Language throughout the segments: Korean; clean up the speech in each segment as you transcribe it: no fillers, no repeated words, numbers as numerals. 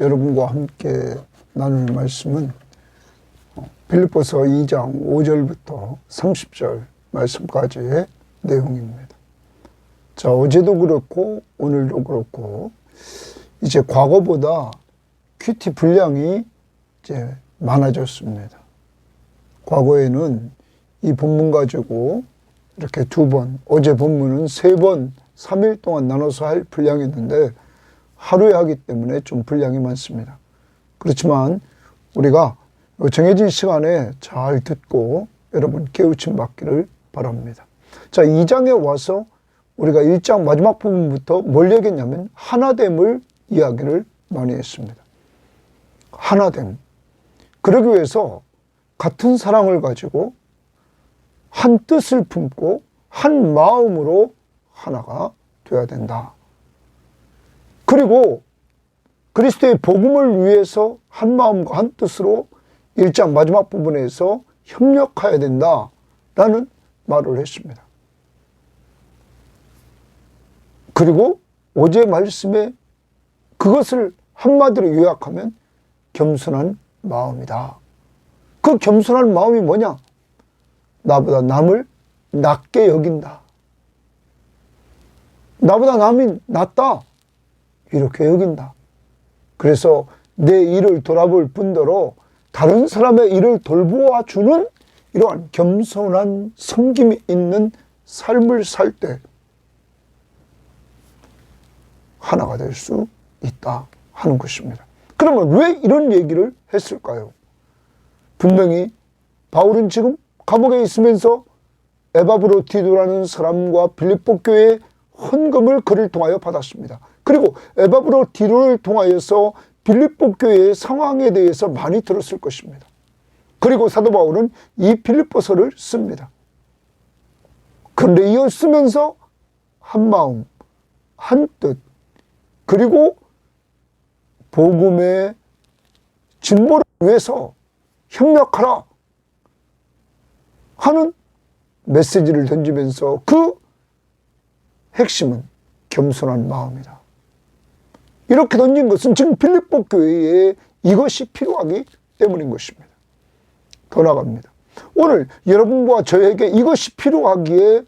여러분과 함께 나눌 말씀은 빌립보서 2장 5절부터 30절 말씀까지의 내용입니다. 자, 어제도 그렇고 오늘도 그렇고 이제 과거보다 큐티 분량이 이제 많아졌습니다. 과거에는 이 본문 가지고 이렇게 2번, 어제 본문은 3번, 3일 동안 나눠서 할 분량이었는데 하루에 하기 때문에 좀 분량이 많습니다. 그렇지만 우리가 정해진 시간에 잘 듣고 여러분 깨우침 받기를 바랍니다. 자, 2장에 와서 우리가 1장 마지막 부분부터 뭘 얘기했냐면 하나됨을 이야기를 많이 했습니다. 하나됨. 그러기 위해서 같은 사랑을 가지고 한 뜻을 품고 한 마음으로 하나가 되어야 된다. 그리고 그리스도의 복음을 위해서 한 마음과 한 뜻으로 1장 마지막 부분에서 협력해야 된다라는 말을 했습니다. 그리고 어제 말씀에 그것을 한마디로 요약하면 겸손한 마음이다. 그 겸손한 마음이 뭐냐? 나보다 남을 낮게 여긴다. 나보다 남이 낫다. 이렇게 여긴다. 그래서 내 일을 돌아볼 뿐더러 다른 사람의 일을 돌보아 주는 이러한 겸손한 섬김이 있는 삶을 살 때 하나가 될 수 있다 하는 것입니다. 그러면 왜 이런 얘기를 했을까요? 분명히 바울은 지금 감옥에 있으면서 에바브로디도라는 사람과 빌립보 교회의 헌금을 그를 통하여 받았습니다. 그리고 에바브로디도를 통하여서 빌립보 교회의 상황에 대해서 많이 들었을 것입니다. 그리고 사도 바울은 이 빌립보서를 씁니다. 그런데 이어 쓰면서 한 마음, 한 뜻, 그리고 복음의 진보를 위해서 협력하라 하는 메시지를 던지면서 그 핵심은 겸손한 마음이다. 이렇게 던진 것은 지금 빌립보 교회에 이것이 필요하기 때문인 것입니다. 더 나아갑니다. 오늘 여러분과 저에게 이것이 필요하기에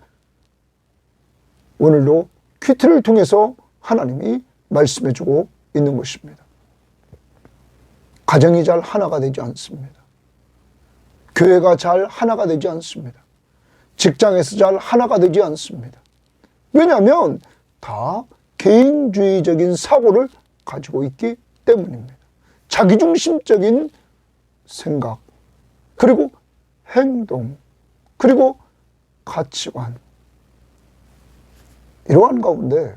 오늘도 큐티를 통해서 하나님이 말씀해주고 있는 것입니다. 가정이 잘 하나가 되지 않습니다. 교회가 잘 하나가 되지 않습니다. 직장에서 잘 하나가 되지 않습니다. 왜냐하면 다 개인주의적인 사고를 가지고 있기 때문입니다. 자기중심적인 생각, 그리고 행동, 그리고 가치관. 이러한 가운데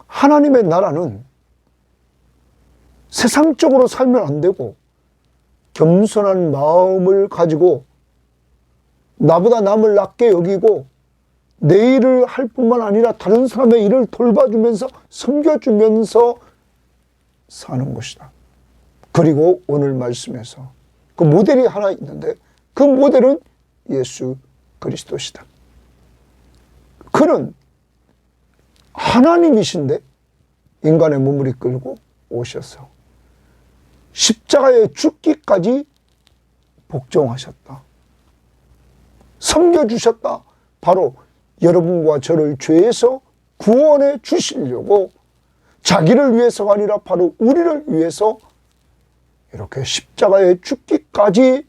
하나님의 나라는 세상적으로 살면 안 되고 겸손한 마음을 가지고 나보다 남을 낮게 여기고 내 일을 할 뿐만 아니라 다른 사람의 일을 돌봐주면서 섬겨주면서 사는 것이다. 그리고 오늘 말씀에서 그 모델이 하나 있는데 그 모델은 예수 그리스도시다. 그는 하나님이신데 인간의 몸을 이끌고 오셔서 십자가에 죽기까지 복종하셨다. 섬겨주셨다. 바로 여러분과 저를 죄에서 구원해 주시려고 자기를 위해서가 아니라 바로 우리를 위해서 이렇게 십자가에 죽기까지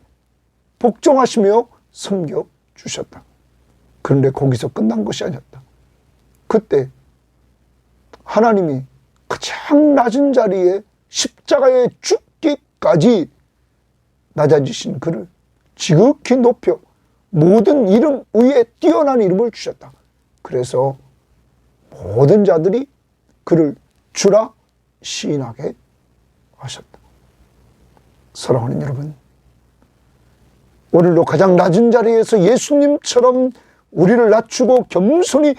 복종하시며 섬겨주셨다. 그런데 거기서 끝난 것이 아니었다. 그때 하나님이 가장 낮은 자리에 십자가에 죽기까지 낮아지신 그를 지극히 높여 모든 이름 위에 뛰어난 이름을 주셨다. 그래서 모든 자들이 그를 주라 시인하게 하셨다. 사랑하는 여러분, 오늘도 가장 낮은 자리에서 예수님처럼 우리를 낮추고 겸손히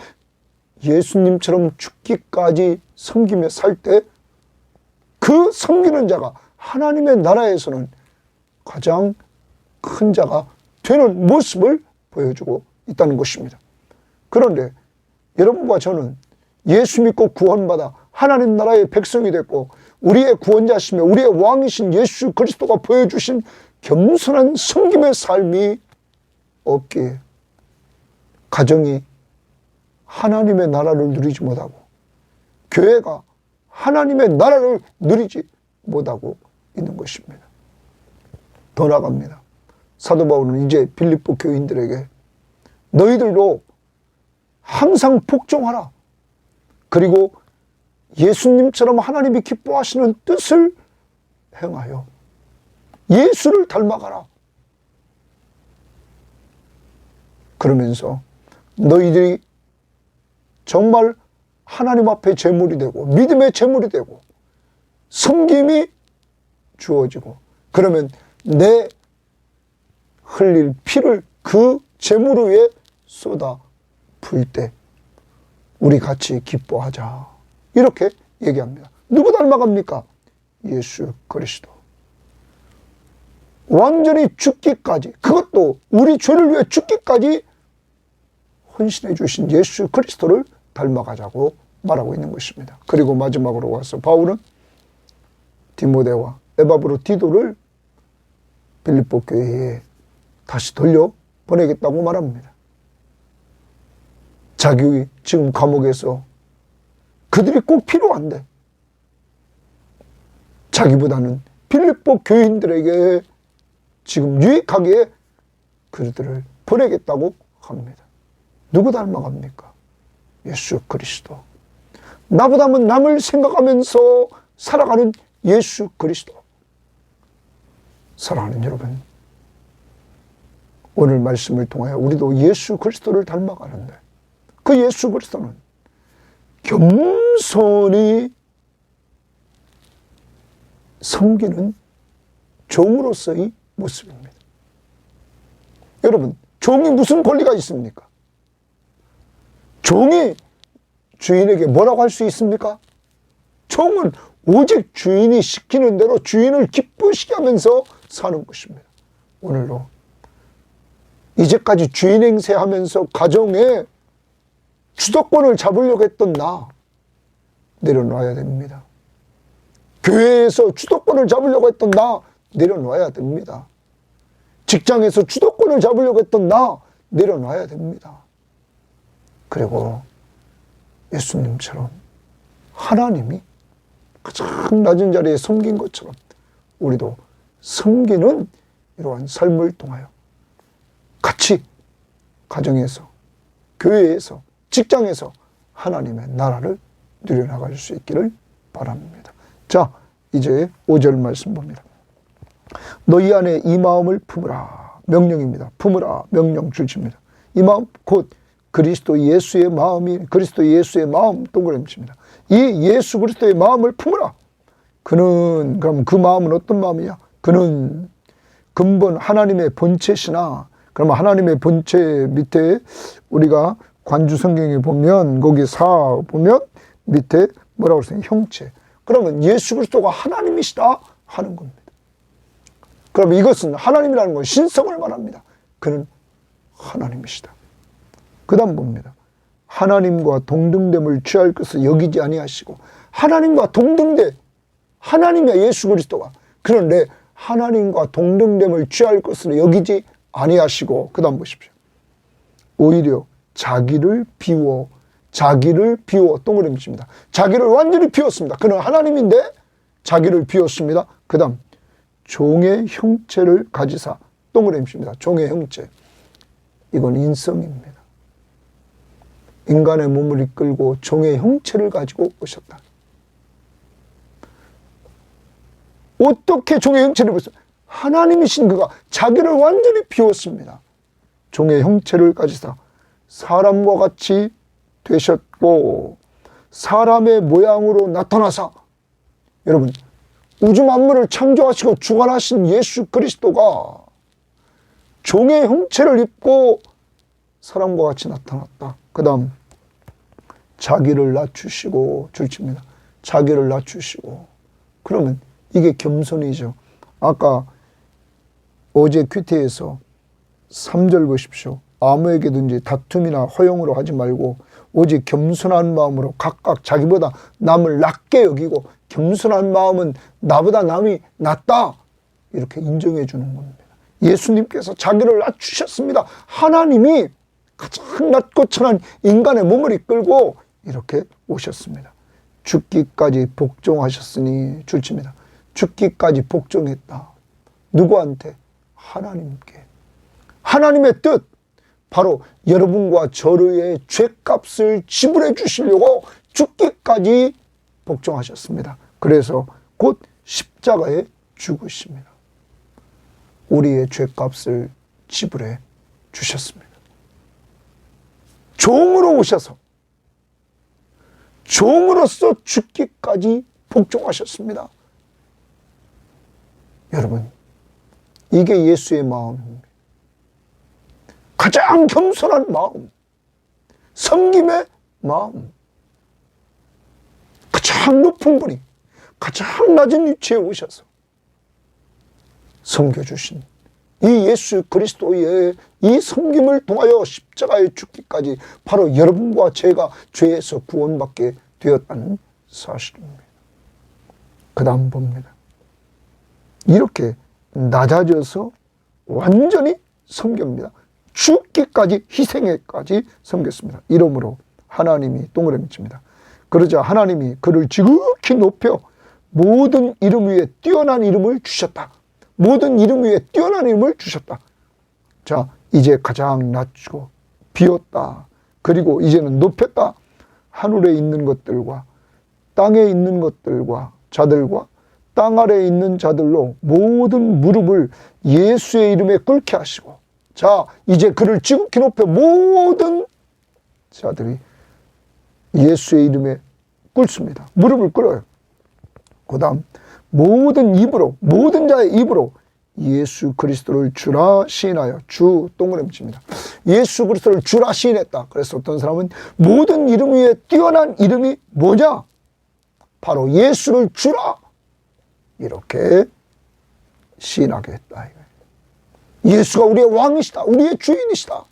예수님처럼 죽기까지 섬기며 살 때 그 섬기는 자가 하나님의 나라에서는 가장 큰 자가 되는 모습을 보여주고 있다는 것입니다. 그런데 여러분과 저는 예수 믿고 구원받아 하나님 나라의 백성이 됐고 우리의 구원자시며 우리의 왕이신 예수 그리스도가 보여주신 겸손한 섬김의 삶이 없기에 가정이 하나님의 나라를 누리지 못하고 교회가 하나님의 나라를 누리지 못하고 있는 것입니다. 더 나아갑니다. 사도 바울은 이제 빌립보 교인들에게 너희들도 항상 복종하라. 그리고 예수님처럼 하나님이 기뻐하시는 뜻을 행하여 예수를 닮아가라. 그러면서 너희들이 정말 하나님 앞에 제물이 되고 믿음의 제물이 되고 섬김이 주어지고 그러면 내 흘릴 피를 그 제물 위에 쏟아 부을 때 우리 같이 기뻐하자. 이렇게 얘기합니다. 누구 닮아갑니까? 예수 그리스도. 완전히 죽기까지, 그것도 우리 죄를 위해 죽기까지 헌신해 주신 예수 그리스도를 닮아가자고 말하고 있는 것입니다. 그리고 마지막으로 와서 바울은 디모데와 에바브로 디도를 빌립보 교회에 다시 돌려 보내겠다고 말합니다. 자기 지금 감옥에서 그들이 꼭 필요한데 자기보다는 빌립보 교인들에게 지금 유익하게 그들을 보내겠다고 합니다. 누구 닮아갑니까? 예수 그리스도. 나보다는 남을 생각하면서 살아가는 예수 그리스도. 사랑하는 여러분, 오늘 말씀을 통하여 우리도 예수 그리스도를 닮아가는데 그 예수 그리스도는 겸손히 섬기는 종으로서의 모습입니다. 여러분, 종이 무슨 권리가 있습니까? 종이 주인에게 뭐라고 할 수 있습니까? 종은 오직 주인이 시키는 대로 주인을 기쁘시게 하면서 사는 것입니다. 오늘도 이제까지 주인 행세하면서 가정에 주도권을 잡으려고 했던 나 내려놔야 됩니다. 교회에서 주도권을 잡으려고 했던 나 내려놔야 됩니다. 직장에서 주도권을 잡으려고 했던 나 내려놔야 됩니다. 그리고 예수님처럼 하나님이 가장 낮은 자리에 섬긴 것처럼 우리도 섬기는 이러한 삶을 통하여 같이 가정에서, 교회에서, 직장에서 하나님의 나라를 누려나갈 수 있기를 바랍니다. 자, 이제 5절 말씀 봅니다. 너희 안에 이 마음을 품으라. 명령입니다. 품으라. 명령 주십니다. 이 마음 곧 그리스도 예수의 마음이, 그리스도 예수의 마음 동그라미입니다. 이 예수 그리스도의 마음을 품으라. 그는, 그럼 그 마음은 어떤 마음이냐? 그는 근본 하나님의 본체시나, 그러면 하나님의 본체 밑에 우리가 관주 성경에 보면 거기 4 보면 밑에 뭐라고 그랬어요? 형체. 그러면 예수 그리스도가 하나님이시다 하는 겁니다. 그러면 이것은 하나님이라는 건 신성을 말합니다. 그는 하나님이시다. 그 다음 봅니다. 하나님과 동등됨을 취할 것을 여기지 아니하시고, 하나님과 동등됨, 하나님이야 예수 그리스도가. 그런데 하나님과 동등됨을 취할 것을 여기지 아니하시고, 그 다음 보십시오. 오히려 자기를 비워 동그라미 칩니다. 자기를 완전히 비웠습니다. 그는 하나님인데 자기를 비웠습니다. 그 다음 종의 형체를 가지사 동그라미 칩니다. 종의 형체. 이건 인성입니다. 인간의 몸을 이끌고 종의 형체를 가지고 오셨다. 어떻게 종의 형체를 보셨어요? 하나님이신 그가 자기를 완전히 비웠습니다. 종의 형체를 가지사 사람과 같이 되셨고 사람의 모양으로 나타나사. 여러분, 우주 만물을 창조하시고 주관하신 예수 그리스도가 종의 형체를 입고 사람과 같이 나타났다. 그 다음 자기를 낮추시고 줄칩니다. 자기를 낮추시고. 그러면 이게 겸손이죠. 아까 어제 큐티에서 3절 보십시오. 아무에게든지 다툼이나 허용으로 하지 말고 오직 겸손한 마음으로 각각 자기보다 남을 낮게 여기고 겸손한 마음은 나보다 남이 낫다. 이렇게 인정해 주는 겁니다. 예수님께서 자기를 낮추셨습니다. 하나님이 가장 낮고 천한 인간의 몸을 이끌고 이렇게 오셨습니다. 죽기까지 복종하셨으니 줄칩니다. 죽기까지 복종했다. 누구한테? 하나님께. 하나님의 뜻, 바로 여러분과 저의 죄값을 지불해 주시려고 죽기까지 복종하셨습니다. 그래서 곧 십자가에 죽으십니다. 우리의 죄값을 지불해 주셨습니다. 종으로 오셔서 종으로서 죽기까지 복종하셨습니다. 여러분, 이게 예수의 마음입니다. 가장 겸손한 마음, 섬김의 마음, 가장 높은 분이 가장 낮은 위치에 오셔서 섬겨주신 이 예수 그리스도의 이 섬김을 통하여 십자가에 죽기까지 바로 여러분과 제가 죄에서 구원받게 되었다는 사실입니다. 그 다음 봅니다. 이렇게 낮아져서 완전히 섬깁니다. 죽기까지, 희생에까지 섬겼습니다. 이러므로 하나님이 동그라미 칩니다. 그러자 하나님이 그를 지극히 높여 모든 이름 위에 뛰어난 이름을 주셨다. 모든 이름 위에 뛰어난 이름을 주셨다. 자, 이제 가장 낮추고 비웠다. 그리고 이제는 높였다. 하늘에 있는 것들과 땅에 있는 것들과 자들과 땅 아래에 있는 자들로 모든 무릎을 예수의 이름에 꿇게 하시고, 자, 이제 그를 지극히 높여 모든 자들이 예수의 이름에 꿇습니다. 무릎을 꿇어요. 그 다음 모든 입으로, 모든 자의 입으로 예수 그리스도를 주라 시인하여, 주 동그라미 칩니다. 예수 그리스도를 주라 시인했다. 그래서 어떤 사람은 모든 이름 위에 뛰어난 이름이 뭐냐? 바로 예수를 주라. 이렇게 시인하게 했다. 예수가 우리의 왕이시다. 우리의 주인이시다.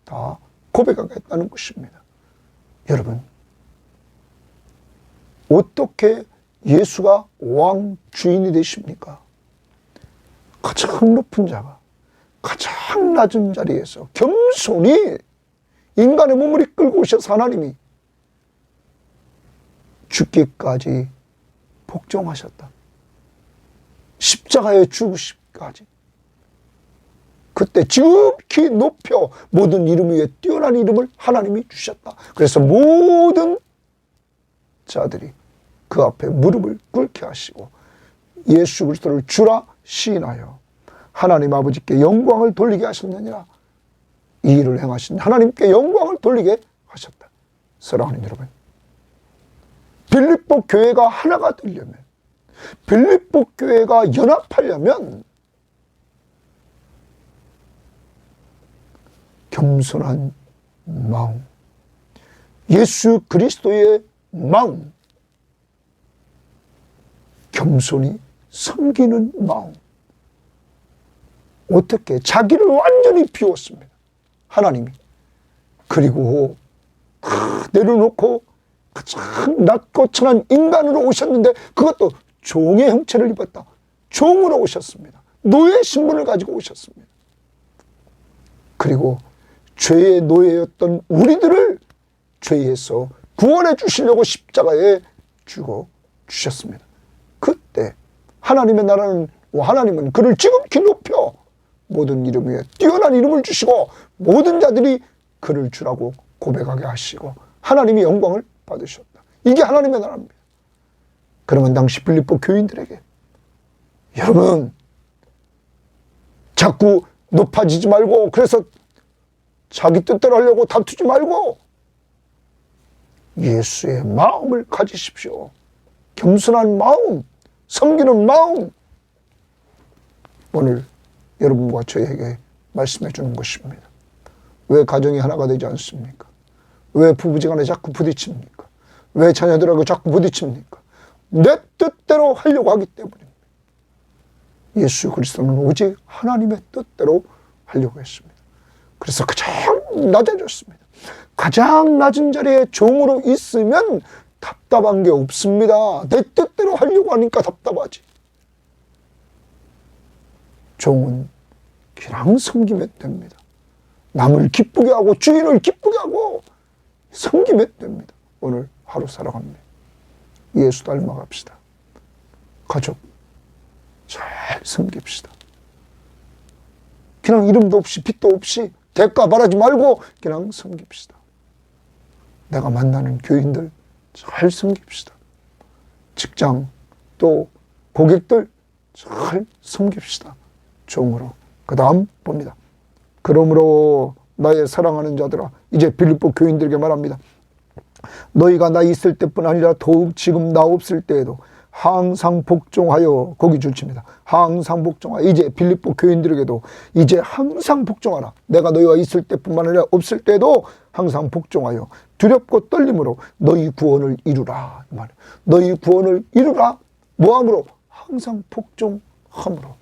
다 고백하겠다는 것입니다. 여러분, 어떻게 예수가 왕 주인이 되십니까? 가장 높은 자가 가장 낮은 자리에서 겸손히 인간의 몸을 이끌고 오셔서 하나님이 죽기까지 복종하셨다. 십자가에 죽으시기까지. 그때 지극히 높여 모든 이름 위에 뛰어난 이름을 하나님이 주셨다. 그래서 모든 자들이 그 앞에 무릎을 꿇게 하시고 예수 그리스도를 주라 시인하여 하나님 아버지께 영광을 돌리게 하셨느니라. 이 일을 행하신 하나님께 영광을 돌리게 하셨다. 사랑하는 여러분, 빌립보 교회가 하나가 되려면, 빌립보 교회가 연합하려면 겸손한 마음, 예수 그리스도의 마음, 겸손히 섬기는 마음. 어떻게? 자기를 완전히 비웠습니다. 하나님이. 그리고 내려놓고 가장 낮고 천한 인간으로 오셨는데 그것도 종의 형체를 입었다. 종으로 오셨습니다. 노예 신분을 가지고 오셨습니다. 그리고 죄의 노예였던 우리들을 죄에서 구원해 주시려고 십자가에 죽어 주셨습니다. 그때 하나님의 나라는, 하나님은 그를 지극히 높여 모든 이름 위에 뛰어난 이름을 주시고 모든 자들이 그를 주라고 고백하게 하시고 하나님이 영광을 받으셨다. 이게 하나님의 나라입니다. 그러면 당시 빌립보 교인들에게, 여러분 자꾸 높아지지 말고, 그래서 자기 뜻대로 하려고 다투지 말고 예수의 마음을 가지십시오. 겸손한 마음, 섬기는 마음. 오늘 여러분과 저에게 말씀해 주는 것입니다. 왜 가정이 하나가 되지 않습니까? 왜 부부지간에 자꾸 부딪힙니까? 왜 자녀들하고 자꾸 부딪힙니까? 내 뜻대로 하려고 하기 때문입니다. 예수 그리스도는 오직 하나님의 뜻대로 하려고 했습니다. 그래서 가장 낮아졌습니다. 가장 낮은 자리에 종으로 있으면 답답한 게 없습니다. 내 뜻대로 하려고 하니까 답답하지. 종은 그냥 섬기면 됩니다. 남을 기쁘게 하고 주인을 기쁘게 하고 섬기면 됩니다. 오늘 하루 살아갑니다. 예수 닮아갑시다. 가족 잘 섬깁시다. 그냥 이름도 없이 빚도 없이 대가 바라지 말고 그냥 섬깁시다. 내가 만나는 교인들 잘 섬깁시다. 직장 또 고객들 잘 섬깁시다. 종으로. 그 다음 봅니다. 그러므로 나의 사랑하는 자들아, 이제 빌립보 교인들에게 말합니다. 너희가 나 있을 때뿐 아니라 더욱 지금 나 없을 때에도 항상 복종하여, 거기 줄칩니다. 항상 복종하여. 이제 빌립보 교인들에게도 이제 항상 복종하라. 내가 너희와 있을 때뿐만 아니라 없을 때도 항상 복종하여 두렵고 떨림으로 너희 구원을 이루라. 이 말이에요. 너희 구원을 이루라. 뭐함으로? 항상 복종함으로.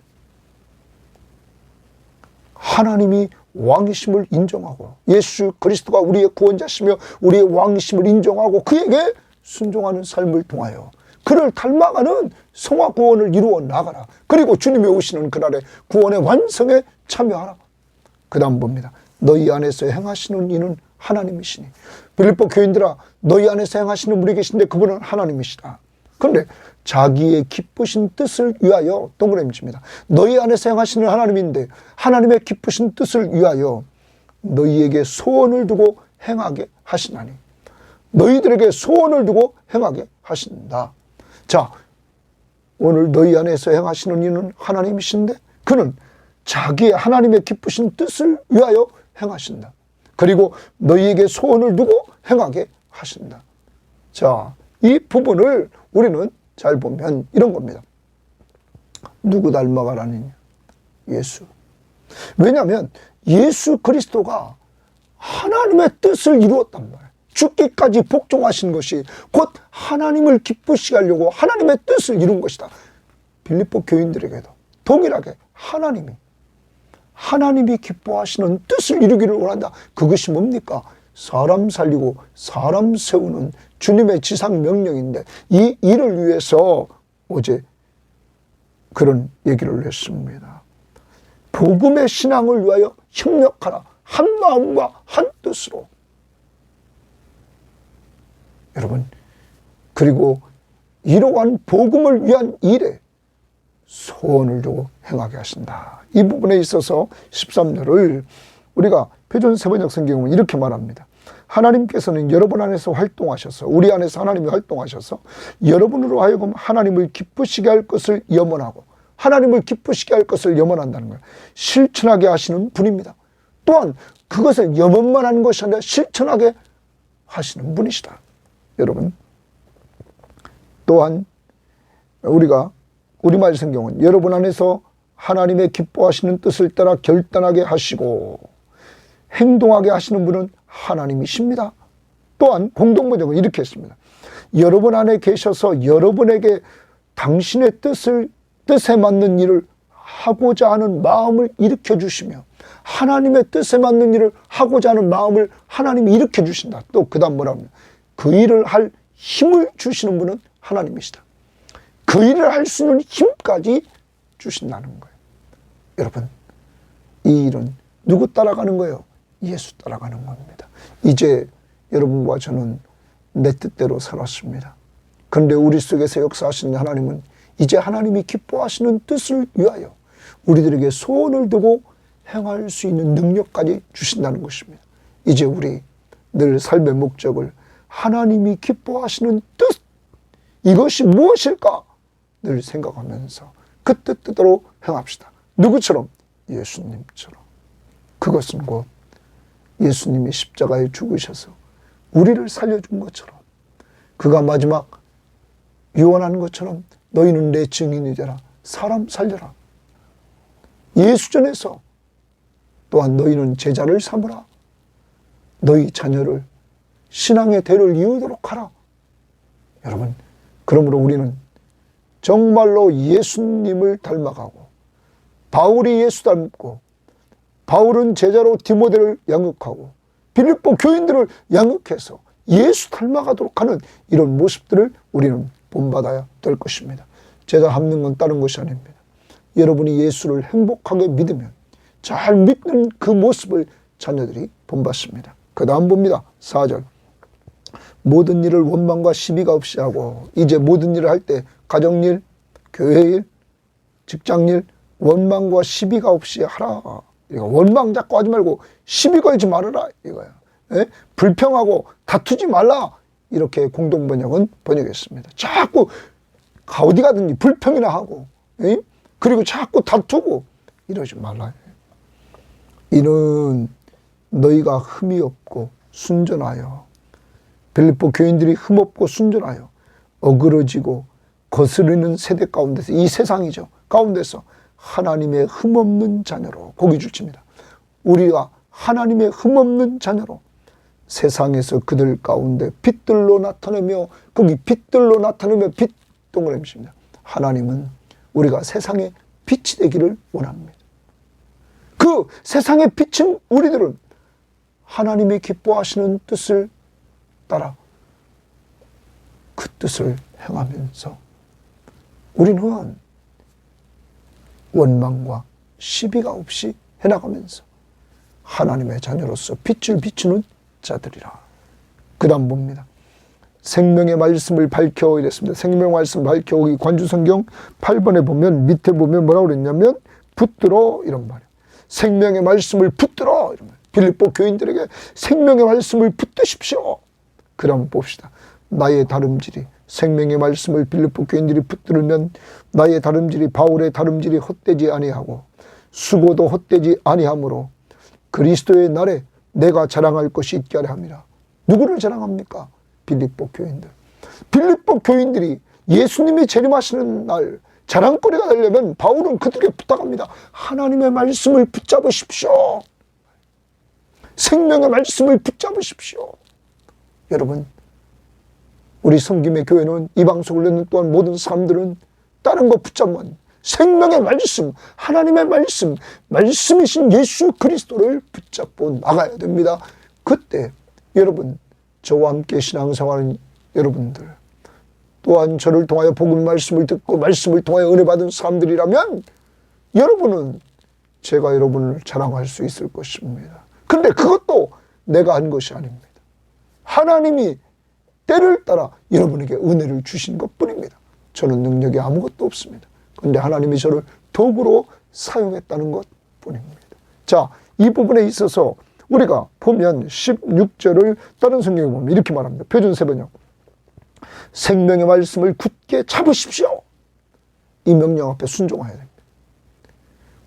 하나님이 왕이심을 인정하고 예수 그리스도가 우리의 구원자시며 우리의 왕이심을 인정하고 그에게 순종하는 삶을 통하여 그를 닮아가는 성화 구원을 이루어 나가라. 그리고 주님이 오시는 그날의 구원의 완성에 참여하라. 그 다음 봅니다. 너희 안에서 행하시는 이는 하나님이시니. 빌립보 교인들아, 너희 안에서 행하시는 분이 계신데 그분은 하나님이시다. 그런데 자기의 기쁘신 뜻을 위하여, 동그라미 칩니다. 너희 안에서 행하시는 하나님인데 하나님의 기쁘신 뜻을 위하여 너희에게 소원을 두고 행하게 하시나니. 너희들에게 소원을 두고 행하게 하신다. 자, 오늘 너희 안에서 행하시는 이는 하나님이신데 그는 자기의 하나님의 기쁘신 뜻을 위하여 행하신다. 그리고 너희에게 소원을 두고 행하게 하신다. 자, 이 부분을 우리는 잘 보면 이런 겁니다. 누구 닮아가라느냐? 예수. 왜냐하면 예수 그리스도가 하나님의 뜻을 이루었단 말이에요. 죽기까지 복종하신 것이 곧 하나님을 기쁘시게 하려고 하나님의 뜻을 이룬 것이다. 빌립보 교인들에게도 동일하게 하나님이 기뻐하시는 뜻을 이루기를 원한다. 그것이 뭡니까? 사람 살리고 사람 세우는 주님의 지상 명령인데 이 일을 위해서 어제 그런 얘기를 했습니다. 복음의 신앙을 위하여 협력하라. 한 마음과 한 뜻으로. 여러분, 그리고 이러한 복음을 위한 일에 소원을 두고 행하게 하신다. 이 부분에 있어서 13절을 우리가 표준 세번역 성경은 이렇게 말합니다. 하나님께서는 여러분 안에서 활동하셔서, 우리 안에서 하나님이 활동하셔서 여러분으로 하여금 하나님을 기쁘시게 할 것을 염원하고, 하나님을 기쁘시게 할 것을 염원한다는 거예요. 실천하게 하시는 분입니다. 또한 그것을 염원만 하는 것이 아니라 실천하게 하시는 분이시다. 여러분, 또한 우리가 우리말 성경은 여러분 안에서 하나님의 기뻐하시는 뜻을 따라 결단하게 하시고 행동하게 하시는 분은 하나님이십니다. 또한 공동번역은 이렇게 했습니다. 여러분 안에 계셔서 여러분에게 당신의 뜻에 맞는 일을 하고자 하는 마음을 일으켜 주시며 하나님의 뜻에 맞는 일을 하고자 하는 마음을 하나님이 일으켜 주신다. 또 그 다음 뭐라고 합니까? 그 일을 할 힘을 주시는 분은 하나님이시다. 그 일을 할 수 있는 힘까지 주신다는 거예요. 여러분, 이 일은 누구 따라가는 거예요? 예수 따라가는 겁니다. 이제 여러분과 저는 내 뜻대로 살았습니다. 그런데 우리 속에서 역사하시는 하나님은 이제 하나님이 기뻐하시는 뜻을 위하여 우리들에게 소원을 두고 행할 수 있는 능력까지 주신다는 것입니다. 이제 우리 늘 삶의 목적을 하나님이 기뻐하시는 뜻, 이것이 무엇일까? 늘 생각하면서 그 뜻대로 행합시다. 누구처럼? 예수님처럼. 그것은 곧 예수님이 십자가에 죽으셔서 우리를 살려준 것처럼, 그가 마지막 유언하는 것처럼 너희는 내 증인이 되라. 사람 살려라. 예수전에서 또한 너희는 제자를 삼으라. 너희 자녀를 신앙의 대를 이루도록 하라. 여러분, 그러므로 우리는 정말로 예수님을 닮아가고, 바울이 예수 닮고, 바울은 제자로 디모데를 양육하고 빌립보 교인들을 양육해서 예수 닮아가도록 하는 이런 모습들을 우리는 본받아야 될 것입니다. 제가 합는 건 다른 것이 아닙니다. 여러분이 예수를 행복하게 믿으면 잘 믿는 그 모습을 자녀들이 본받습니다. 그 다음 봅니다. 4절. 모든 일을 원망과 시비가 없이 하고, 이제 모든 일을 할 때 가정일, 교회일, 직장일 원망과 시비가 없이 하라. 이거 원망 자꾸 하지 말고 시비 걸지 말아라 이거야. 예? 불평하고 다투지 말라. 이렇게 공동번역은 번역했습니다. 자꾸 어디 가든지 불평이나 하고, 예? 그리고 자꾸 다투고 이러지 말라. 이는 너희가 흠이 없고 순전하여, 빌립보 교인들이 흠없고 순전하여 어그러지고 거스르는 세대 가운데서, 이 세상이죠, 가운데서 하나님의 흠없는 자녀로, 고기 줄칩니다. 우리가 하나님의 흠없는 자녀로 세상에서 그들 가운데 빛들로 나타내며, 거기 빛들로 나타내며, 빛 동그라미입니다. 하나님은 우리가 세상의 빛이 되기를 원합니다. 그 세상에 비친 우리들은 하나님이 기뻐하시는 뜻을 따라 그 뜻을 행하면서 우리는 원망과 시비가 없이 해나가면서 하나님의 자녀로서 빛을 비추는 자들이라. 그 다음 봅니다. 생명의 말씀을 밝혀 이랬습니다. 생명의 말씀을 밝혀. 여기 관주성경 8번에 보면, 밑에 보면 뭐라고 그랬냐면 붙들어 이런 말이에요. 생명의 말씀을 붙들어 이런 말. 빌립보 교인들에게 생명의 말씀을 붙드십시오. 그 다음 봅시다. 나의 다름질이, 생명의 말씀을 빌립보 교인들이 붙들면 나의 다름질이, 바울의 다름질이 헛되지 아니하고 수고도 헛되지 아니하므로 그리스도의 날에 내가 자랑할 것이 있게 하려 함이라. 누구를 자랑합니까? 빌립보 교인들. 빌립보 교인들이 예수님이 재림하시는 날 자랑거리가 되려면 바울은 그들에게 부탁합니다. 하나님의 말씀을 붙잡으십시오. 생명의 말씀을 붙잡으십시오. 여러분, 우리 성김의 교회는, 이 방송을 듣는 또한 모든 사람들은 다른 거 붙잡으면 생명의 말씀, 하나님의 말씀, 말씀이신 예수 그리스도를 붙잡고 나가야 됩니다. 그때 여러분, 저와 함께 신앙생활하는 여러분들, 또한 저를 통하여 복음 말씀을 듣고 말씀을 통하여 은혜 받은 사람들이라면 여러분은 제가 여러분을 자랑할 수 있을 것입니다. 근데 그것도 내가 한 것이 아닙니다. 하나님이 때를 따라 여러분에게 은혜를 주신 것뿐입니다. 저는 능력이 아무것도 없습니다. 그런데 하나님이 저를 도구로 사용했다는 것뿐입니다. 자, 이 부분에 있어서 우리가 보면 16절을 다른 성경에 보면 이렇게 말합니다. 표준 세번역. 생명의 말씀을 굳게 잡으십시오. 이 명령 앞에 순종해야 됩니다.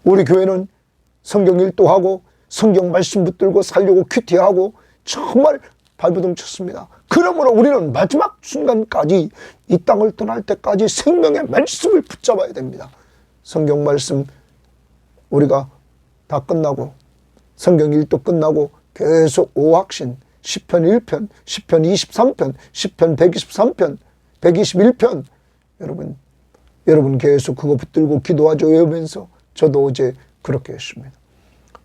우리 교회는 성경 일도하고 성경 말씀 붙들고 살려고 큐티하고 정말 발버둥 쳤습니다. 그러므로 우리는 마지막 순간까지, 이 땅을 떠날 때까지 생명의 말씀을 붙잡아야 됩니다. 성경 말씀 우리가 다 끝나고 성경 일도 끝나고 계속 오학신, 시편 1편, 시편 23편, 시편 123편, 121편, 여러분 계속 그거 붙들고 기도하죠. 외우면서 저도 어제 그렇게 했습니다.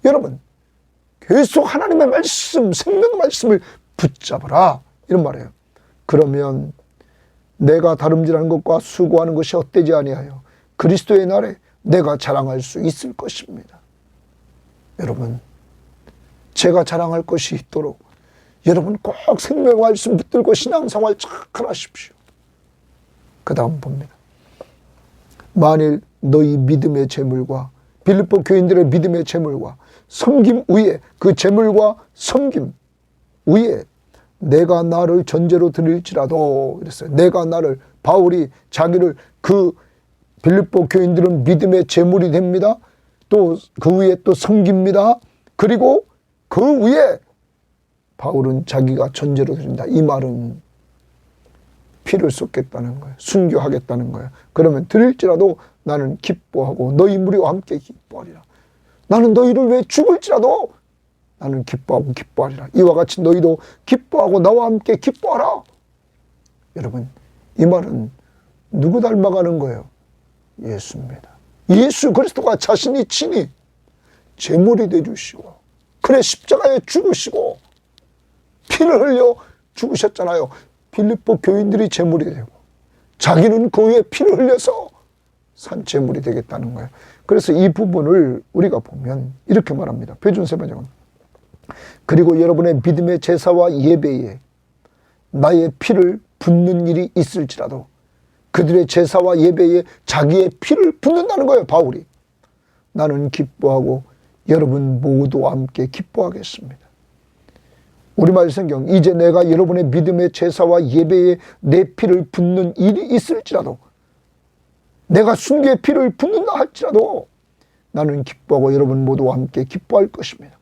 여러분 계속 하나님의 말씀, 생명의 말씀을 붙잡으라 이런 말이에요. 그러면 내가 다름질하는 것과 수고하는 것이 헛되지 아니하여 그리스도의 날에 내가 자랑할 수 있을 것입니다. 여러분, 제가 자랑할 것이 있도록 여러분 꼭 생명의 말씀 붙들고 신앙생활 잘 하십시오. 그 다음 봅니다. 만일 너희 믿음의 재물과, 빌립보 교인들의 믿음의 재물과 섬김 위에, 그 재물과 섬김 위에 내가 나를 전제로 드릴지라도, 이랬어요. 내가 나를, 바울이 자기를, 그 빌립보 교인들은 믿음의 재물이 됩니다. 또 그 위에 또 섬깁니다. 그리고 그 위에 바울은 자기가 전제로 드린다. 이 말은 피를 쏟겠다는 거예요. 순교하겠다는 거예요. 그러면 드릴지라도 나는 기뻐하고 너희 무리와 함께 기뻐하리라. 나는 너희를 왜 죽을지라도 나는 기뻐하고 기뻐하리라. 이와 같이 너희도 기뻐하고 나와 함께 기뻐하라. 여러분, 이 말은 누구 닮아가는 거예요? 예수입니다. 예수 그리스도가 자신이 친히 제물이 되어주시고, 그래 십자가에 죽으시고 피를 흘려 죽으셨잖아요. 빌립보 교인들이 제물이 되고 자기는 그 위에 피를 흘려서 산 제물이 되겠다는 거예요. 그래서 이 부분을 우리가 보면 이렇게 말합니다. 표준세번역은 그리고 여러분의 믿음의 제사와 예배에 나의 피를 붓는 일이 있을지라도 그들의 제사와 예배에 자기의 피를 붓는다는 거예요. 바울이. 나는 기뻐하고 여러분 모두와 함께 기뻐하겠습니다. 우리말 성경 이제 내가 여러분의 믿음의 제사와 예배에 내 피를 붓는 일이 있을지라도 내가 순교의 피를 붓는다 할지라도 나는 기뻐하고 여러분 모두와 함께 기뻐할 것입니다.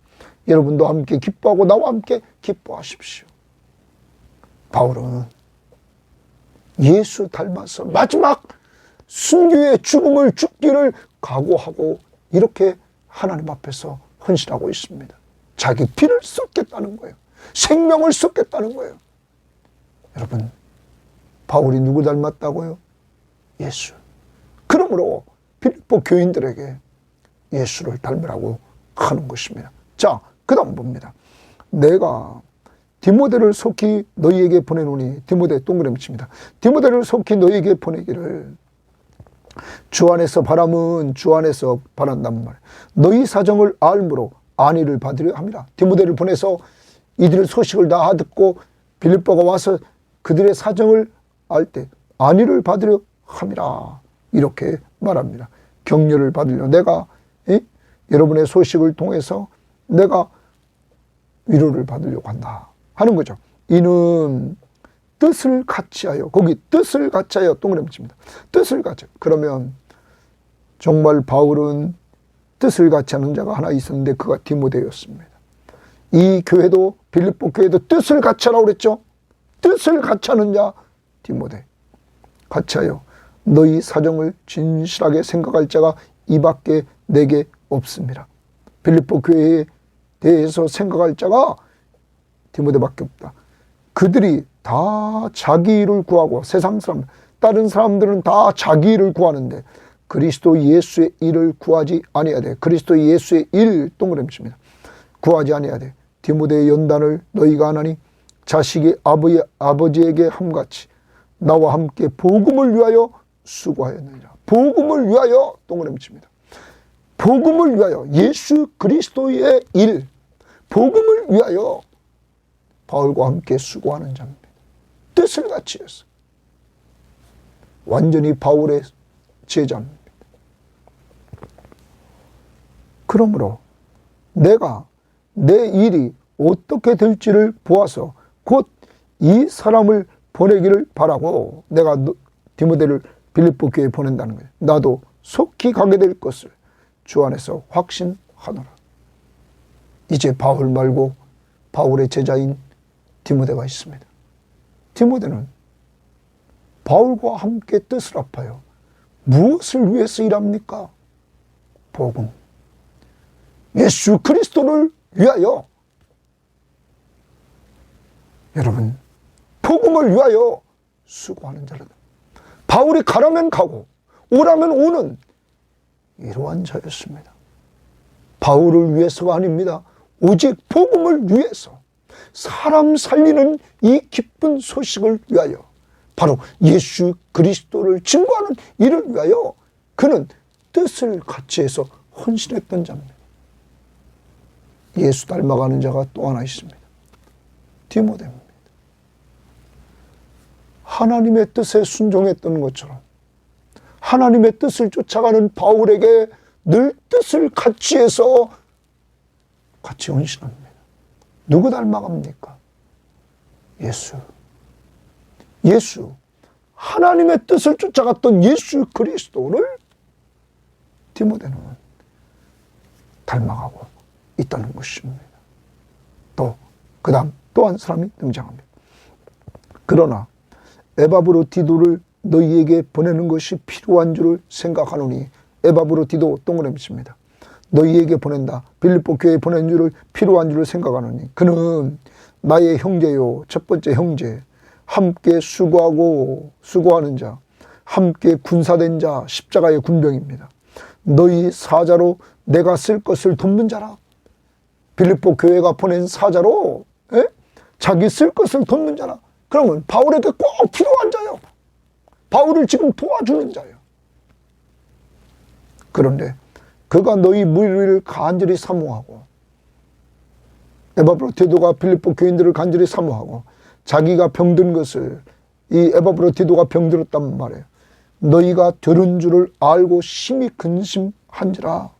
여러분도 함께 기뻐하고 나와 함께 기뻐하십시오. 바울은 예수 닮아서 마지막 순교의 죽음을 죽기를 각오하고 이렇게 하나님 앞에서 헌신하고 있습니다. 자기 피를 쏟겠다는 거예요. 생명을 쏟겠다는 거예요. 여러분, 바울이 누구 닮았다고요? 예수. 그러므로 빌립보 교인들에게 예수를 닮으라고 하는 것입니다. 자, 그 다음 봅니다. 내가 디모데를 속히 너희에게 보내노니, 디모데 동그라미 칩니다. 디모데를 속히 너희에게 보내기를 주 안에서 바람은 주 안에서 바란단 말이에요. 너희 사정을 알므로 안위를 받으려 합니다. 디모데를 보내서 이들의 소식을 다 듣고 빌립보가 와서 그들의 사정을 알 때 안위를 받으려 함이라 이렇게 말합니다. 격려를 받으려 내가 여러분의 소식을 통해서 내가 위로를 받으려고 한다 하는 거죠. 이는 뜻을 같이하여, 거기 뜻을 같이하여 동그라미 칩니다. 뜻을 같이. 그러면 정말 바울은 뜻을 같이하는 자가 하나 있었는데 그가 디모데였습니다. 이 교회도 빌립보 교회도 뜻을 같이하라고 그랬죠. 뜻을 같이하는 자 디모데. 같이하여 너희 사정을 진실하게 생각할 자가 이 밖에 내게 없습니다. 빌립보 교회에 대해서 생각할 자가 디모데밖에 없다. 그들이 다 자기 일을 구하고 세상 사람, 다른 사람들은 다 자기 일을 구하는데 그리스도 예수의 일을 구하지 아니해야 돼. 그리스도 예수의 일 동그라미 칩니다. 구하지 아니해야 돼. 디모데의 연단을 너희가 하나니 자식이 아버지에게 함같이 나와 함께 복음을 위하여 수고하였느니라. 복음을 위하여 동그라미 칩니다. 복음을 위하여 예수 그리스도의 일, 복음을 위하여 바울과 함께 수고하는 자입니다. 뜻을 같이 해서 완전히 바울의 제자입니다. 그러므로 내가 내 일이 어떻게 될지를 보아서 곧 이 사람을 보내기를 바라고 내가 디모데를 빌립보 교회에 보낸다는 거예요. 나도 속히 가게 될 것을 주 안에서 확신하노라. 이제 바울 말고 바울의 제자인 디모데가 있습니다. 디모데는 바울과 함께 뜻을 합하여 무엇을 위해서 일합니까? 복음. 예수 그리스도를 위하여. 여러분, 복음을 위하여 수고하는 자라. 바울이 가라면 가고 오라면 오는 이러한 자였습니다. 바울을 위해서가 아닙니다. 오직 복음을 위해서, 사람 살리는 이 기쁜 소식을 위하여, 바로 예수 그리스도를 증거하는 일을 위하여 그는 뜻을 같이 해서 헌신했던 자입니다. 예수 닮아가는 자가 또 하나 있습니다. 디모데입니다. 하나님의 뜻에 순종했던 것처럼 하나님의 뜻을 쫓아가는 바울에게 늘 뜻을 같이 해서 같이 헌신합니다. 누구 닮아갑니까? 예수. 예수. 하나님의 뜻을 쫓아갔던 예수 그리스도를 디모데는 닮아가고 있다는 것입니다. 또 그 다음 또 한 사람이 등장합니다. 그러나 에바브로디도를 너희에게 보내는 것이 필요한 줄을 생각하노니, 에바브로디도 동그라미 칩니다. 너희에게 보낸다. 빌립보 교회에 보낸 줄을 필요한 줄을 생각하노니 그는 나의 형제요, 첫 번째 형제, 함께 수고하는 자, 함께 군사된 자, 십자가의 군병입니다. 너희 사자로 내가 쓸 것을 돕는 자라. 빌립보 교회가 보낸 사자로 자기 쓸 것을 돕는 자라. 그러면 바울에게 꼭 필요한 자요. 바울을 지금 도와주는 자요. 그런데 그가 너희 무리를 간절히 사모하고, 에바브로디도가 빌립보 교인들을 간절히 사모하고, 자기가 병든 것을, 이 에바브로디도가 병들었단 말이에요. 너희가 들은 줄을 알고 심히 근심한지라.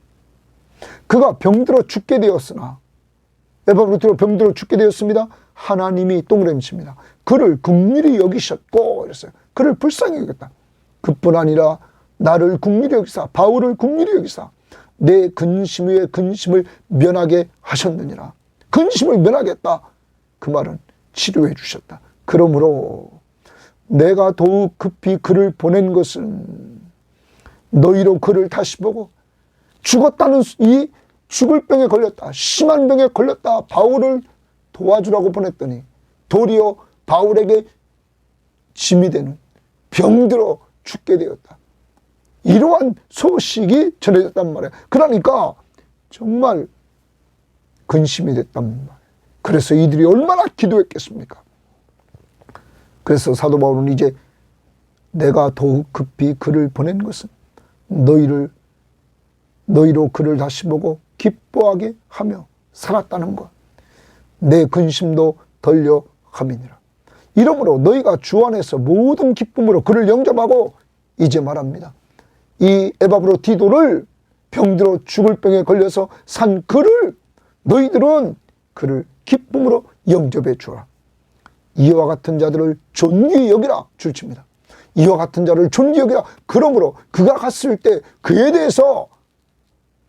그가 병들어 죽게 되었으나, 에바브로디도 병들어 죽게 되었습니다. 하나님이 동그라미칩니다. 그를 긍휼히 여기셨고, 그랬어요. 그를 불쌍히 여겼다. 그뿐 아니라 나를 긍휼히 여기사, 바울을 긍휼히 여기사 내 근심 위에 근심을 면하게 하셨느니라. 근심을 면하게 했다. 그 말은 치료해 주셨다. 그러므로 내가 더욱 급히 그를 보낸 것은 너희로 그를 다시 보고, 죽었다는, 이 죽을 병에 걸렸다, 심한 병에 걸렸다 바울을 도와주라고 보냈더니 도리어 바울에게 짐이 되는, 병들어 죽게 되었다. 이러한 소식이 전해졌단 말이에요. 그러니까 정말 근심이 됐단 말이에요. 그래서 이들이 얼마나 기도했겠습니까? 그래서 사도 바울은 이제 내가 더욱 급히 그를 보낸 것은 너희로 그를 다시 보고 기뻐하게 하며 살았다는 것, 내 근심도 덜려 함이니라. 이러므로 너희가 주 안에서 모든 기쁨으로 그를 영접하고, 이제 말합니다. 이 에바브로디도를 병들어 죽을 병에 걸려서 산 그를 너희들은 그를 기쁨으로 영접해 주라. 이와 같은 자들을 존귀히 여기라. 줄칩니다. 이와 같은 자를 존귀히 여기라. 그러므로 그가 갔을 때 그에 대해서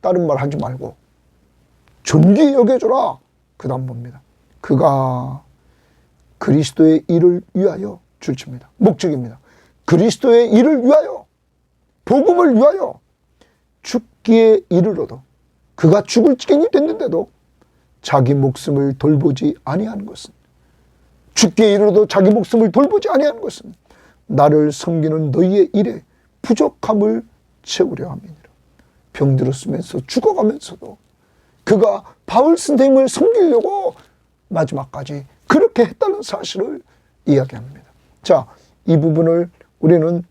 다른 말 하지 말고 존귀히 여겨줘라. 그 다음 봅니다. 그가 그리스도의 일을 위하여, 줄칩니다. 목적입니다. 그리스도의 일을 위하여, 복음을 위하여 죽기에 이르러도, 그가 죽을 지경이 됐는데도 자기 목숨을 돌보지 아니한 것은, 죽기에 이르러도 자기 목숨을 돌보지 아니한 것은 나를 섬기는 너희의 일에 부족함을 채우려 함이니라. 병들었으면서 죽어가면서도 그가 바울 선생님을 섬기려고 마지막까지 그렇게 했다는 사실을 이야기합니다. 자, 이 부분을 우리는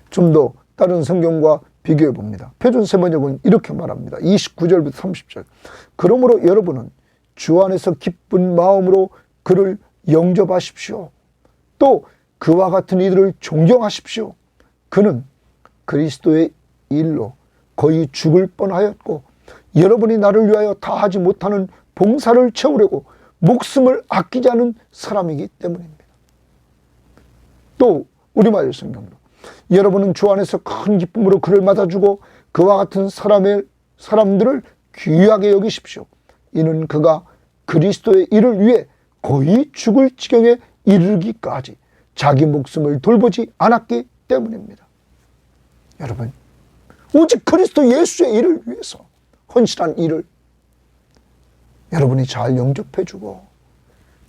좀 더 다른 성경과 비교해 봅니다. 표준 세번역은 이렇게 말합니다. 29절부터 30절. 그러므로 여러분은 주 안에서 기쁜 마음으로 그를 영접하십시오. 또 그와 같은 이들을 존경하십시오. 그는 그리스도의 일로 거의 죽을 뻔하였고, 여러분이 나를 위하여 다 하지 못하는 봉사를 채우려고 목숨을 아끼지 않은 사람이기 때문입니다. 또 우리말 성경으로 여러분은 주 안에서 큰 기쁨으로 그를 맞아주고 그와 같은 사람들을 귀하게 여기십시오. 이는 그가 그리스도의 일을 위해 거의 죽을 지경에 이르기까지 자기 목숨을 돌보지 않았기 때문입니다. 여러분, 오직 그리스도 예수의 일을 위해서 헌신한 일을 여러분이 잘 영접해주고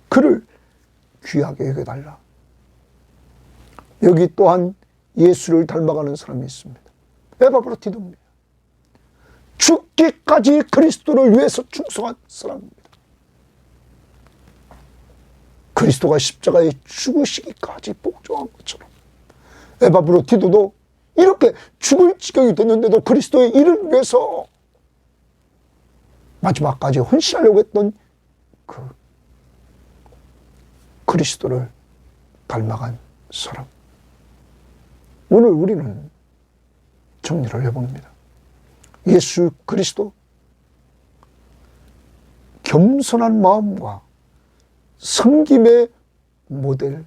그를 귀하게 여겨달라. 여기 또한 예수를 닮아가는 사람이 있습니다. 에바브로디도입니다. 죽기까지 그리스도를 위해서 충성한 사람입니다. 그리스도가 십자가에 죽으시기까지 복종한 것처럼 에바브로디도도 이렇게 죽을 지경이 됐는데도 그리스도의 일을 위해서 마지막까지 헌신하려고 했던 그 그리스도를 닮아간 사람. 오늘 우리는 정리를 해봅니다. 예수 그리스도, 겸손한 마음과 섬김의 모델,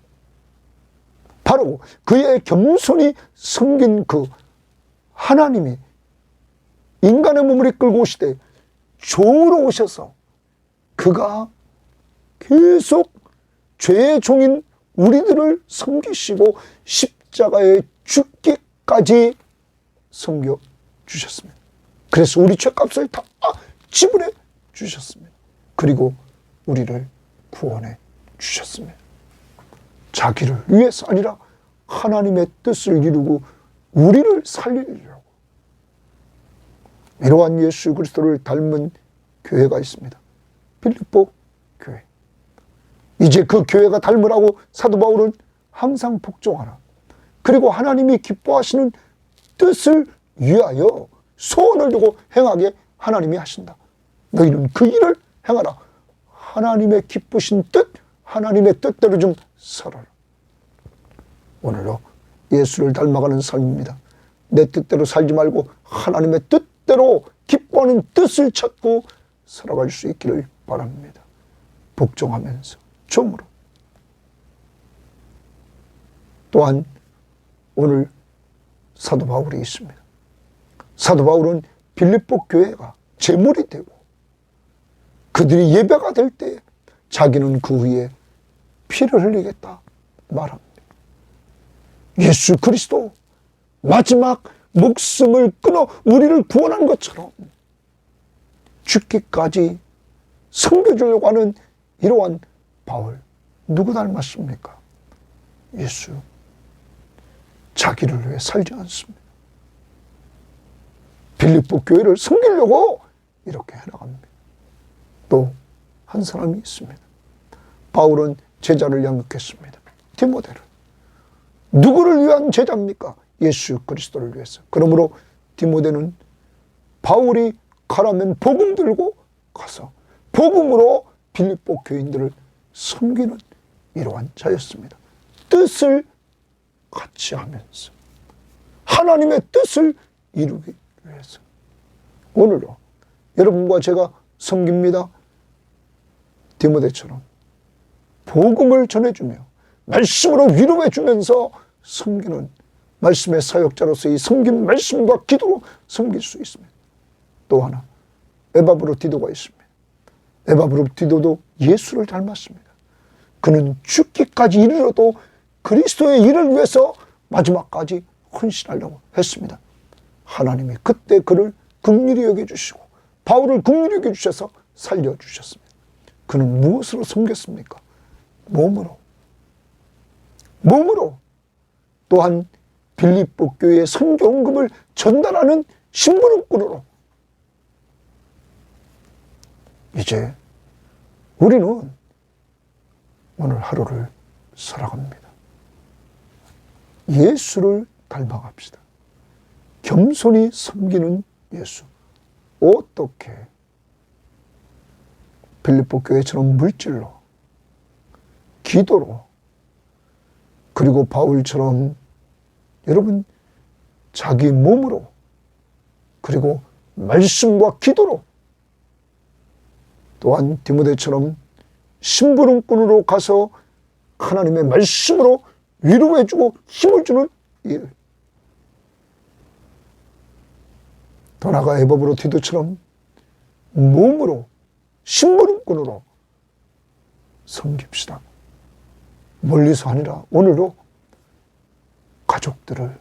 바로 그의 겸손히 섬긴 그 하나님이 인간의 몸을 이끌고 오시되 종으로 오셔서 그가 계속 죄의 종인 우리들을 섬기시고 십자가에 죽기까지 섬겨주셨습니다. 그래서 우리 죄값을 다 지불해 주셨습니다. 그리고 우리를 구원해 주셨습니다. 자기를 위해서 아니라 하나님의 뜻을 이루고 우리를 살리려고. 이러한 예수 그리스도를 닮은 교회가 있습니다. 빌립보 교회. 이제 그 교회가 닮으라고 사도 바울은 항상 복종하라. 그리고 하나님이 기뻐하시는 뜻을 위하여 소원을 두고 행하게 하나님이 하신다. 너희는 그 일을 행하라. 하나님의 기쁘신 뜻, 하나님의 뜻대로 좀 살아라. 오늘도 예수를 닮아가는 삶입니다. 내 뜻대로 살지 말고 하나님의 뜻대로 기뻐하는 뜻을 찾고 살아갈 수 있기를 바랍니다. 복종하면서 종으로. 또한 오늘 사도 바울이 있습니다. 사도 바울은 빌립보 교회가 제물이 되고 그들이 예배가 될 때 자기는 그 위에 피를 흘리겠다 말합니다. 예수 그리스도 마지막 목숨을 끊어 우리를 구원한 것처럼 죽기까지 섬겨주려고 하는 이러한 바울, 누구 닮았습니까? 예수. 자기를 위해 살지 않습니다. 빌립보 교회를 섬기려고 이렇게 해나갑니다. 또 한 사람이 있습니다. 바울은 제자를 양육했습니다. 디모데를. 누구를 위한 제자입니까? 예수 그리스도를 위해서. 그러므로 디모데는 바울이 가라면 복음 들고 가서 복음으로 빌립보 교인들을 섬기는 이러한 자였습니다. 뜻을 같이 하면서 하나님의 뜻을 이루기 위해서. 오늘도 여러분과 제가 섬깁니다. 디모데처럼 복음을 전해주며 말씀으로 위로해 주면서 섬기는 말씀의 사역자로서 이 섬긴 말씀과 기도로 섬길 수 있습니다. 또 하나 에바브로디도가 있습니다. 에바브로디도도 예수를 닮았습니다. 그는 죽기까지 이르러도 그리스도의 일을 위해서 마지막까지 헌신하려고 했습니다. 하나님이 그때 그를 긍휼히 여겨주시고 바울을 긍휼히 여겨주셔서 살려주셨습니다. 그는 무엇으로 섬겼습니까? 몸으로. 또한 빌립보 교회의 선교헌금을 전달하는 심부름꾼으로. 이제 우리는 오늘 하루를 살아갑니다. 예수를 닮아갑시다. 겸손히 섬기는 예수. 어떻게 빌립보 교회처럼 물질로, 기도로, 그리고 바울처럼 여러분 자기 몸으로, 그리고 말씀과 기도로, 또한 디모데처럼 심부름꾼으로 가서 하나님의 말씀으로 위로해주고 힘을 주는 일. 더 나아가 에바브로디도처럼 몸으로 심부름꾼으로 섬깁시다. 멀리서 아니라 오늘도 가족들을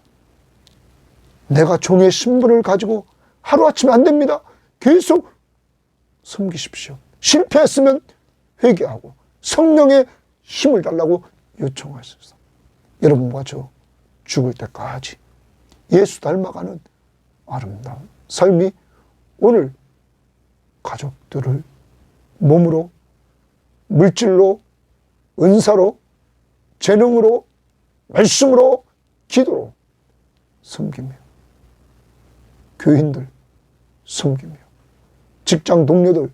내가 종의 신분을 가지고 하루아침에 안 됩니다. 계속 섬기십시오. 실패했으면 회개하고 성령의 힘을 달라고 요청하소서. 여러분과 저 죽을 때까지 예수 닮아가는 아름다운 삶이 오늘 가족들을 몸으로, 물질로, 은사로, 재능으로, 말씀으로, 기도로 섬기며, 교인들 섬기며, 직장 동료들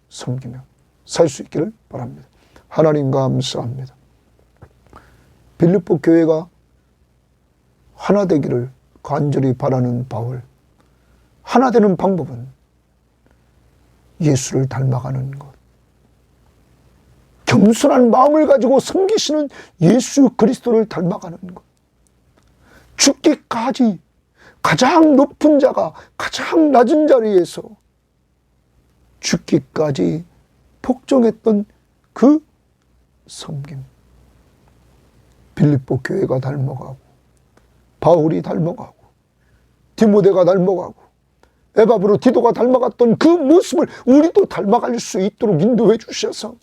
섬기며 살 수 있기를 바랍니다. 하나님 감사합니다. 빌립보 교회가 하나 되기를 간절히 바라는 바울. 하나 되는 방법은 예수를 닮아가는 것. 겸손한 마음을 가지고 섬기시는 예수 그리스도를 닮아가는 것. 죽기까지 가장 높은 자가 가장 낮은 자리에서 죽기까지 복종했던 그 섬김. 빌립보 교회가 닮아가고, 바울이 닮아가고, 디모데가 닮아가고, 에바브로디도가 닮아갔던 그 모습을 우리도 닮아갈 수 있도록 인도해 주셔서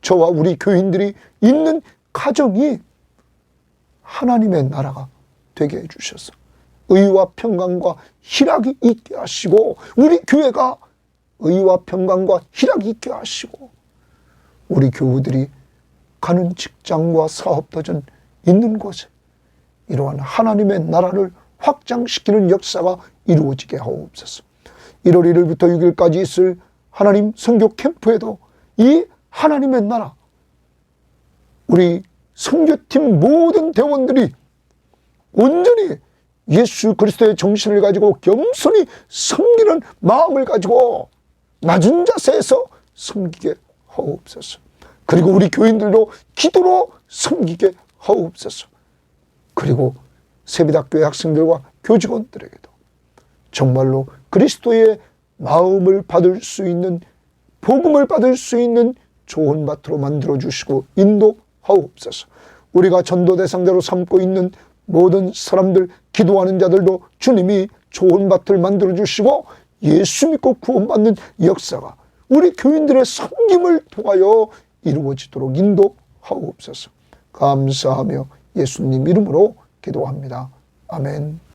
저와 우리 교인들이 있는 가정이 하나님의 나라가 되게 해 주셔서 의와 평강과 희락이 있게 하시고, 우리 교회가 의와 평강과 희락이 있게 하시고, 우리 교우들이 가는 직장과 사업 도전 있는 곳에 이러한 하나님의 나라를 확장시키는 역사가 이루어지게 하옵소서. 1월 1일부터 6일까지 있을 하나님 선교 캠프에도 이 하나님의 나라, 우리 선교팀 모든 대원들이 온전히 예수 그리스도의 정신을 가지고 겸손히 섬기는 마음을 가지고 낮은 자세에서 섬기게 하옵소서. 그리고 우리 교인들도 기도로 섬기게 하옵소서. 그리고 세비닥교회 학생들과 교직원들에게도 정말로 그리스도의 마음을 받을 수 있는, 복음을 받을 수 있는 좋은 밭으로 만들어주시고 인도하옵소서. 우리가 전도 대상자로 삼고 있는 모든 사람들, 기도하는 자들도 주님이 좋은 밭을 만들어주시고 예수 믿고 구원받는 역사가 우리 교인들의 섬김을 통하여 이루어지도록 인도하옵소서. 감사하며 예수님 이름으로 기도합니다. 아멘.